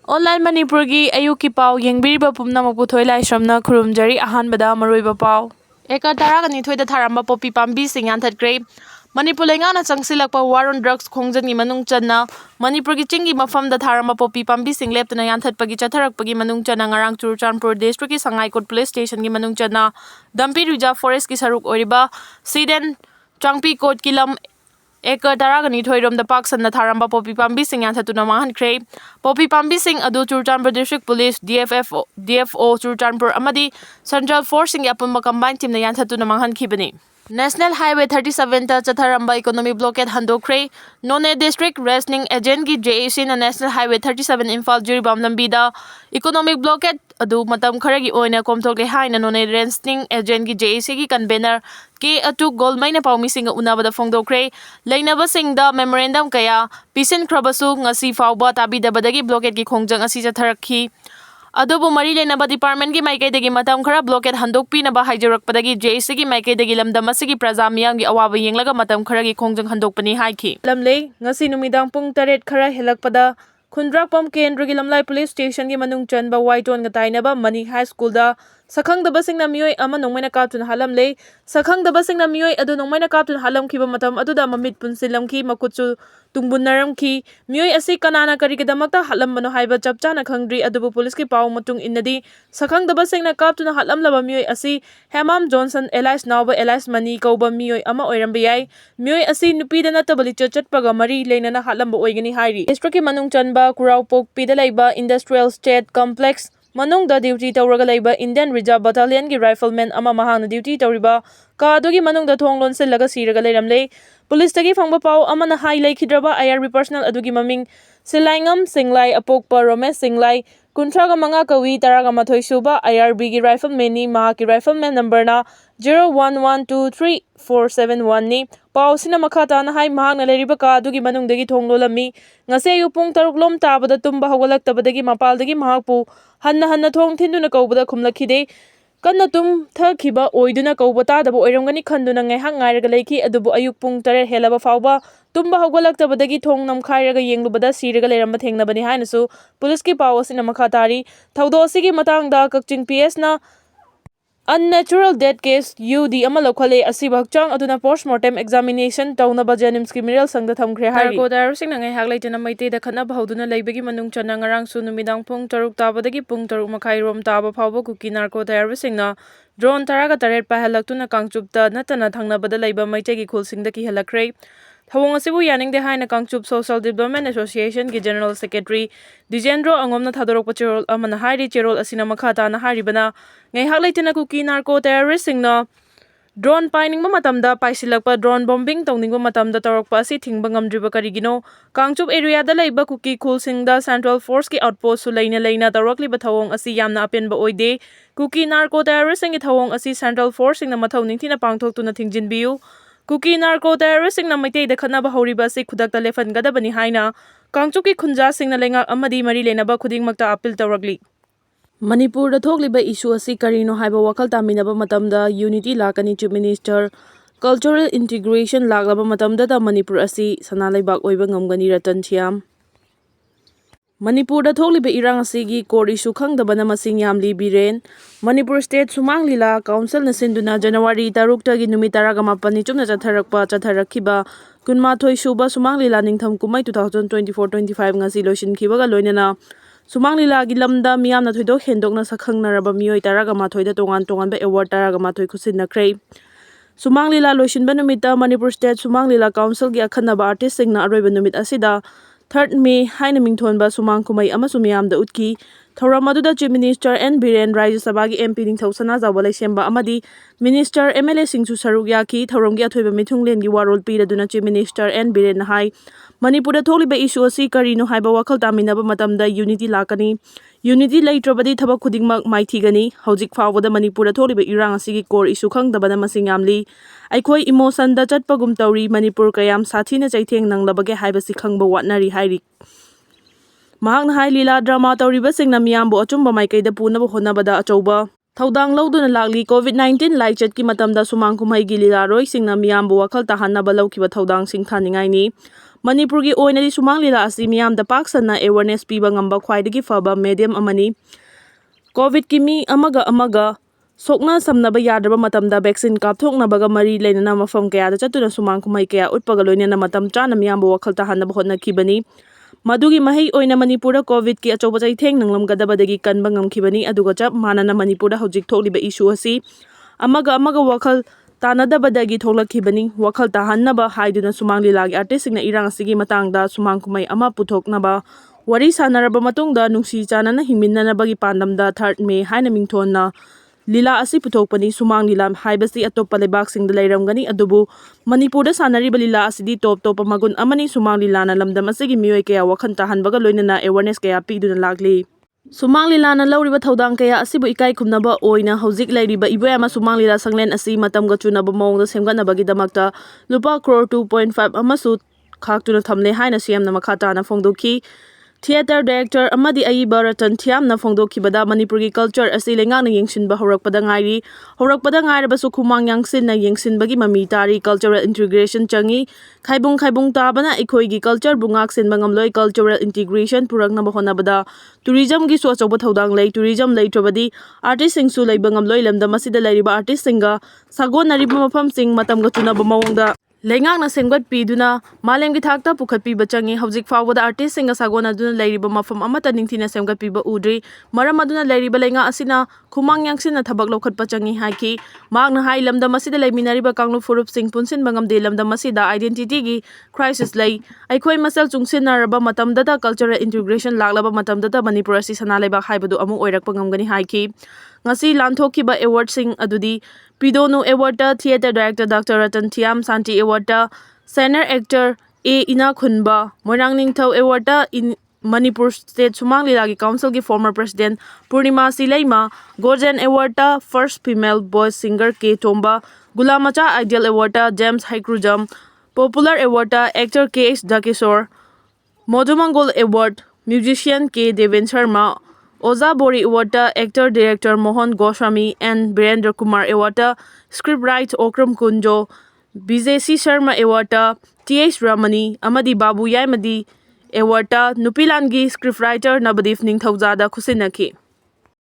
Online Manipuri ayuki pau yengbiriba pumnamok puthoi laisramna khurumjari ahanbada Maruoiba pau. Eka taragani thoida tharamba popi pambi sing yanthatkre. Manipur lengana changsilakpa war on drugs khongjani manung channa Manipur gi chingi mafamda tharamba popi pambi sing leptana yanthatpagi chatharakpagi manung channa ngarang Churachandpur district ki Sangai Kot police station gi manung channa Dampi Reserve forest ki saruk oriba Siden Changpi Kot kilam Eka taragani thoirom da paksan na tharamba popi pambi sing yanthatuna mahankre. Popi pambi sing adu Churachandpur district police DFO Churachandpur amadi Central Force sing apunma combined team na yanthatuna mahankibani. National Highway 37 ta chatharamba economic blockade handokre. None district reasoning agent gi JAC na National Highway 37 Imphal Jiribam lambida economic blockade adu matam kharagi oina komthokle haina none reasoning agent gi JAC gi convener ke atu golmaina paumi singa unabada phongdokre. Lainaba singda memorandum kaya pisin khrabasu ngasi fawba tabidabadagi blockade gi khongjang asi chatharakhi. Adobo mari lenaba department gi maikaidagi matam khara blockade handokpinaba haijarakpadagi JAC gi maikaidagi lamdam asigi praja miyam gi awaba yenglaga matam khara gi khongjang handokpani haiki. Lamle ngasi numidang pung 8 khara helakpada Khundrakpam Kendra gi lamlai police station gi manung chanba Waiton ga tainaba Mani High School da sakhangdaba singna Meeoi ama nongmaina kaptun halamle sakhangdaba singna Meeoi adu nongmaina kaptun halamkhiba matam aduda mamit punsilamki makutchu tungbunnaramki Meeoi asi kanana karigidamakta halambano haiba chapchana khangdri adubu police ki paw matung innadi sakhangdaba singna kaptun halamlaba Meeoi asi Hemam Johnson Elias Nauba Elias Mani kauba Meeoi ama oiramba yai Meeoi asi nupida natabali chachatpaga mari leinana halamba oigani hairi district ki manung chanba Kuraupok pidalaiba Industrial State Complex Manung da duty tawraga laiba Indian Reserve Battalion gi rifleman ama mahangna duty tawriba ka adugi manung da thonglon sillaga siraga leiramle police tagi phangba paw amana hai laikhidraba IRB personal adugi maming Silaingam Singlai Apokpa Romesh Singlai Kuntraga manga kawi taraga mathoi suba IRB gi rifleman ni mahaki rifleman number na 01123471 ni paw sina makhata na hai mahangna leriba ka adugi manung dagi thonglolami ngase yu pung taruklom tabada tumba hawalaktabadagi mapaldagi mahakpu hanna thong thinduna kaubada khumlakhide kanna tum thakhiba oiduna kaubata dabo oiramgani khanduna ngaihak ngairaga leiki adubu ayuk pung 8 helaba fawba tumba hawalaktabadagi thong namkhairaga yenglubada siraga leramba thengnabani hainasu police ki paw asina makhatari thaudo asigi matangda Kakching PS na unnatural death case UD ama lokhale asiba hakchang aduna postmortem examination taunaba Janims criminal sangda thamkhre hari narco terrorising na ngaihak leitena maite da khana bhauduna leibagi manung chana ngarang su numidang pung 6 tabadagi pung 6 makhai rom taba phawba kuki narco terrorising na drone taraga taret paihalaktuna kangchupta natana thangnabada leiba maitegi khulsingda ki halakre Thawong asibu yaningde haina Kangchup Social Development Association ki General Secretary Dijendro Angomna thadorok pachirol amana hari cherol asina makhata na haribana ngaihak leitena kuki narco terrorist singna drone pining matamda paisilakpa drone bombing tongningo matamda torokpa asi thingba ngamdriba karigino Kangchup area da leiba kuki khul singda Central Force ki outpost su leina torokliba thawong asi yamna apenba oide kuki narco terrorist singi thawong asi Central Force singna mathau ningthina pangthoktuna thingjinbiu Kuki narco terrorist sing na maitei da khanaba horiba si khudakta lefan gadabani haina Kangchuki khunja sing na lenga amadi mari lenaba khudingmakta appeal tawragli Manipur da thogliba issue asi karino haiba wakal taminaba matamda unity lakani chief minister cultural integration laklaba matamda da Manipur asi sanalaibak oiba ngamgani Ratan Thiam Manipur da thogliba irang asigi core issue khangdabana masing yamli biren Manipur State Sumang Lila Council na sinduna January 6 tagi numit 18 ni chumna chatharakhiba kunmathoi suba Sumang Lila ningtham kumai 2024-25 ngasi loisinkibaga loinana Sumang Lila gi lamda miyamna thoidok hendokna sakhangnaraba Meeoi 18 da tongan ba award 18 khusinnakrei Sumang Lila loisinba numita Manipur State Sumang Lila Council gi akhanaba artist singna aroiba numit asida 3rd May haina mingthonba Sumang kumai amasu miyamda utki Thauramadu Chief Minister N. Biren Rajya Sabha MP Ningthau Sana Zawalai Semba Amadi Minister MLA Singsu Saruk Yaki Thauramgi Athoiba Mithunglen gi warol piraduna Chief Minister N. Biren Hai Manipur tholiba issue asi karino haiba wakal taminaba matamda unity lakani unity leitrabadi thabak khudingmak maithigani hojik fawada Manipur tholiba irang asigi core issue khangdabana masing yamli aikhoi emotion da chatpagum tawri Manipur kayam sathina chaitheng nanglabage haiba si khangba watnari hairi Mahang hai lila drama tawriba singna miyambo achumba maikaida punaba honabada achauba Thaudang lauduna lakli COVID-19 laichat ki matamda Sumang kumai gi lila roi singna miyambo wakal tahanaba laukiba thaudang sing thaningai ni ꯃꯅꯤꯄꯨꯔꯒꯤ ꯑꯣꯏꯅꯗꯤ ꯁꯨꯃꯥꯡ ꯂꯤꯂꯥ ꯑꯁꯤ ꯃꯤꯌꯥꯝꯗ ꯄꯥꯛ ꯁꯟꯅ awareness ꯄꯤꯕ ꯉꯝꯕ ꯈ꯭ꯋꯥꯏꯗꯒꯤ ꯐꯕ ꯃꯦꯗꯤꯌꯝ ꯑꯃꯅꯤ꯫ ꯀꯣꯚꯤꯗꯀꯤ ꯃꯤ ꯑꯃꯒ ꯁꯣꯛꯅ ꯁꯝꯅꯕ ꯌꯥꯗ꯭ꯔꯕ ꯃꯇꯝꯗ ꯚꯦꯛꯁꯤꯟ ꯀꯥꯞꯊꯣꯛꯅꯕꯒ ꯃꯔꯤ ꯂꯩꯅꯅ ꯃꯐꯝ ꯀꯌꯥꯗ ꯆꯠꯇꯨꯅ ꯁꯨꯃꯥꯡ ꯀꯨꯝꯍꯩ ꯀꯌꯥ ꯎꯠꯄꯒ ꯂꯣꯏꯅꯅ ꯃꯇꯝ ꯆꯥꯅ ꯃꯤꯌꯥꯝꯕꯨ ꯋꯥꯈꯜ ꯇꯥꯍꯟꯅꯕ ꯍꯣꯠꯅꯈꯤꯕꯅꯤ꯫ ꯃꯗꯨꯒꯤ ꯃꯍꯩ ꯑꯣꯏꯅ ꯃꯅꯤꯄꯨꯔꯗ ꯀꯣꯚꯤꯗꯀꯤ ꯑꯆꯧꯕ ꯆꯩꯊꯦꯡ ꯅꯪꯂꯝꯒꯗꯕꯗꯒꯤ ꯀꯟꯕ ꯉꯝꯈꯤꯕꯅꯤ꯫ ꯑꯗꯨꯒ ꯆꯞ ꯃꯥꯟꯅꯅ ꯃꯅꯤꯄꯨꯔꯗ ꯍꯧꯖꯤꯛ ꯊꯣꯛꯂꯤꯕ ꯏꯁꯨ ꯑꯁꯤ ꯑꯃꯒ ꯋꯥꯈꯜ ꯇꯥꯟꯅꯗꯕꯗꯒꯤ ꯊꯣꯛꯂꯛꯈꯤꯕꯅꯤ꯫ ꯋꯥꯈꯜ ꯇꯥꯍꯟꯅꯕ ꯍꯥꯏꯗꯨꯅ ꯁꯨꯃꯥꯡ ꯂꯤꯂꯥꯒꯤ ꯑꯥꯔꯇꯤꯁꯁꯤꯡꯅ ꯏꯔꯥꯡ ꯑꯁꯤꯒꯤ ꯃꯇꯥꯡꯗ ꯁꯨꯃꯥꯡ ꯀꯨꯝꯍꯩ ꯑꯃ ꯄꯨꯊꯣꯛꯅꯕ ꯋꯥꯔꯤ ꯁꯥꯅꯔꯕ ꯃꯇꯨꯡꯗ ꯅꯨꯡꯁꯤ ꯆꯥꯟꯅꯅ ꯍꯤꯡꯃꯤꯟꯅꯅꯕꯒꯤ ꯄꯥꯟꯗꯝꯗ 3 ꯃꯦ ꯍꯥꯏꯅ ꯃꯤꯡꯊꯣꯟꯅ ꯂꯤꯂꯥ ꯑꯁꯤ ꯄꯨꯊꯣꯛꯄꯅꯤ꯫ ꯁꯨꯃꯥꯡ ꯂꯤꯂꯥ ꯍꯥꯏꯕꯁꯤ ꯑꯇꯣꯞꯄ ꯂꯩꯕꯥꯛꯁꯤꯡꯗ ꯂꯩꯔꯝꯒꯅꯤ, ꯑꯗꯨꯕꯨ ꯃꯅꯤꯄꯨꯔꯗ ꯁꯥꯟꯅꯔꯤꯕ ꯂꯤꯂꯥ ꯑꯁꯤꯗꯤ ꯇꯣꯞ ꯇꯣꯞꯄ ꯃꯒꯨꯟ ꯑꯃꯅꯤ꯫ ꯁꯨꯃꯥꯡ ꯂꯤꯂꯥꯅ ꯂꯝꯗꯝ ꯑꯁꯤꯒꯤ ꯃꯤꯑꯣꯏ ꯀꯌꯥ ꯋꯥꯈꯜ ꯇꯥꯍꯟꯕꯒ ꯂꯣꯏꯅꯅ ꯑꯦꯋꯥꯔꯅꯦꯁ ꯀꯌꯥ ꯄꯤꯗꯨꯅ ꯂꯥꯛꯂꯤ꯫ ꯁꯨꯃꯥꯡ ꯂꯤꯂꯥꯅ ꯂꯧꯔꯤꯕ ꯊꯧꯗꯥꯡ ꯀꯌꯥ ꯑꯁꯤꯕꯨ ꯏꯀꯥꯏ ꯈꯨꯝꯅꯕ ꯑꯣꯏꯅ ꯍꯧꯖꯤꯛ ꯂꯩꯔꯤꯕ ꯏꯕꯣꯌꯥꯏꯃ ꯁꯨꯃꯥꯡ ꯂꯤꯂꯥ ꯁꯪꯂꯦꯟ ꯑꯁꯤ ꯃꯇꯝꯒ ꯆꯨꯅꯕ ꯃꯑꯣꯡꯗ ꯁꯦꯝꯒꯠꯅꯕꯒꯤꯗꯃꯛꯇ ꯂꯨꯄꯥ ꯀ꯭ꯔꯣꯔ 2.5 ꯑꯃꯁꯨ ꯈꯥꯛꯇꯨꯅ ꯊꯝꯂꯦ ꯍꯥꯏꯅ ꯁꯤꯑꯦꯝꯅ ꯃꯈꯥ ꯇꯥꯅ ꯐꯣꯡꯗꯣꯛꯈꯤ꯫ ꯊꯤꯌꯦꯇꯔ ꯗꯥꯏꯔꯦꯛꯇꯔ ꯑꯃꯗꯤ ꯑꯏꯕ ꯔꯇꯟ ꯊꯤꯌꯥꯝꯅ ꯐꯣꯡꯗꯣꯛꯈꯤꯕꯗ ꯃꯅꯤꯄꯨꯔꯒꯤ ꯀꯜꯆꯔ ꯑꯁꯤ ꯂꯩꯉꯥꯛꯅ ꯌꯦꯡꯁꯤꯟꯕ ꯍꯧꯔꯛꯄꯗ ꯉꯥꯏꯔꯤ꯫ ꯍꯧꯔꯛꯄꯗ ꯉꯥꯏꯔꯕꯁꯨ ꯈꯨꯃꯥꯡ ꯌꯥꯡꯁꯤꯟꯅ ꯌꯦꯡꯁꯤꯟꯕꯒꯤ ꯃꯃꯤ ꯇꯥꯔꯤ꯫ ꯀꯜꯆꯔꯦꯜ ꯏꯟꯇꯤꯒ꯭ꯔꯦꯁꯟ ꯆꯪꯏ꯫ ꯈꯥꯏꯕꯨꯡ ꯇꯥꯕꯅ ꯑꯩꯈꯣꯏꯒꯤ ꯀꯜꯆꯔꯕꯨ ꯉꯥꯛ-ꯁꯦꯟꯕ ꯉꯝꯂꯣꯏ꯫ ꯀꯜꯆꯔꯦꯜ ꯏꯟꯇꯤꯒ꯭ꯔꯦꯁꯟ ꯄꯨꯔꯛꯅꯕ ꯍꯣꯠꯅꯕꯗ ꯇꯨꯔꯤꯖꯝꯒꯤꯁꯨ ꯑꯆꯧꯕ ꯊꯧꯗꯥꯡ ꯂꯩ꯫ ꯇꯨꯔꯤꯖꯝ ꯂꯩꯇ꯭ꯔꯕꯗꯤ ꯑꯥꯔꯇꯤꯁꯁꯤꯡꯁꯨ ꯂꯩꯕ ꯉꯝꯂꯣꯏ꯫ ꯂꯝꯗꯝ ꯑꯁꯤꯗ ꯂꯩꯔꯤꯕ ꯑꯥꯔꯇꯤꯁꯁꯤꯡꯒ ꯁꯥꯒꯣꯟꯅꯔꯤꯕ ꯃꯐꯝꯁꯤꯡ ꯃꯇꯝꯒ ꯆꯨꯅꯕ ꯃꯑꯣꯡꯗ ꯂꯩꯉꯥꯛꯅ ꯁꯦꯝꯒꯠꯄꯤꯗꯨꯅ ꯃꯥꯂꯦꯝꯒꯤ ꯊꯥꯛꯇ ꯄꯨꯈꯠꯄꯤꯕ ꯆꯪꯏ꯫ ꯍꯧꯖꯤꯛ ꯐꯥꯎꯕꯗ ꯑꯥꯔꯇꯤꯁꯁꯤꯡꯒ ꯁꯥꯒꯣꯟꯅꯗꯨꯅ ꯂꯩꯔꯤꯕ ꯃꯐꯝ ꯑꯃꯠꯇ ꯅꯤꯡꯊꯤꯅ ꯁꯦꯝꯒꯠꯄꯤꯕ ꯎꯗ꯭ꯔꯤ꯫ ꯃꯔꯝ ꯑꯗꯨꯅ ꯂꯩꯔꯤꯕ ꯂꯩꯉꯥꯛ ꯑꯁꯤꯅ ꯈꯨꯃꯥꯡ ꯌꯥꯡꯁꯤꯟꯅ ꯊꯕꯛ ꯂꯧꯈꯠꯄ ꯆꯪꯏ ꯍꯥꯏꯈꯤ꯫ ꯃꯍꯥꯛꯅ ꯍꯥꯏ ꯂꯝꯗꯝ ꯑꯁꯤꯗ ꯂꯩꯃꯤꯟꯅꯔꯤꯕ ꯀꯥꯡꯂꯨꯞ ꯐꯨꯔꯨꯞꯁꯤꯡ ꯄꯨꯟꯁꯤꯟꯕ ꯉꯝꯗꯦ꯫ ꯂꯝꯗꯝ ꯑꯁꯤꯗ ꯑꯥꯏꯗꯦꯟꯇꯤꯇꯤꯒꯤ ꯀ꯭ꯔꯥꯏꯁꯤꯁ ꯂꯩ꯫ ꯑꯩꯈꯣꯏ ꯃꯁꯦꯜ ꯆꯨꯡꯁꯤꯟꯅꯔꯕ ꯃꯇꯝꯗꯇ, ꯀꯜꯆꯔꯦꯜ ꯏꯟꯇꯤꯒ꯭ꯔꯦꯁꯟ ꯂꯥꯛꯂꯕ ꯃꯇꯝꯗꯇ ꯃꯅꯤꯄꯨꯔ ꯑꯁꯤ ꯁꯅꯥ ꯂꯩꯕꯥꯛ ꯍꯥꯏꯕꯗꯨ ꯑꯃꯨꯛ ꯑꯣꯏꯔꯛꯄ ꯉꯝꯒꯅꯤ ꯍꯥꯏꯈꯤ꯫ ꯉꯁꯤ ꯂꯥꯟꯊꯣꯛꯈꯤꯕ ꯑꯦꯋꯥꯔꯗꯁꯤꯡ ꯑꯗꯨꯗꯤ ꯄꯤꯗꯣꯅꯨ ꯑꯦꯋꯥꯔꯗꯇ theatre director doctor Ratan Thiyam, Shanti ꯑꯦꯋꯥꯔꯗꯇ senior actor A. Inakhunba, Moirangningthou ꯑꯦꯋꯥꯔꯗꯇ ꯃꯅꯤꯄꯨꯔ ꯁ꯭ꯇꯦꯠ ꯁꯨꯃꯥꯡ ꯂꯤꯂꯥꯒꯤ ꯀꯥꯎꯟꯁꯤꯜꯒꯤ former president Purnima Shileima, golden ꯑꯦꯋꯥꯔꯗꯇ first female voice singer K. Tomba, Gulamcha ideal ꯑꯦꯋꯥꯔꯗꯇ ꯖꯦꯝꯁ ꯍꯩꯀ꯭ꯔꯨꯖꯝ, ꯄꯣꯄꯨꯂꯔ ꯑꯦꯋꯥꯔꯗꯇ actor K. H. Dhakeshor, Modhumangol award musician K. Deben Sharma, Oja Bori ꯑꯦꯋꯥꯔꯗꯇ actor director Mohan Goswami N. Birendra Kumar ꯑꯦꯋꯥꯔꯗꯇ script writer Okram Kunjo, Bijesi Sharma ꯑꯦꯋꯥꯔꯗꯇ T. H. ꯔꯃꯅꯤ ꯑꯃꯗꯤ ꯕꯥꯕꯨ ꯌꯥꯏꯃꯗꯤ ꯑꯦꯋꯥꯔꯗꯇ ꯅꯨꯄꯤꯂꯥꯟꯒꯤ ꯁ꯭ꯀ꯭ꯔꯤꯞ ꯔꯥꯏꯇꯔ ꯅꯕꯗꯤꯞ ꯅꯤꯡꯊꯧꯖꯥꯗ ꯈꯨꯠꯁꯤꯟꯅꯈꯤ꯫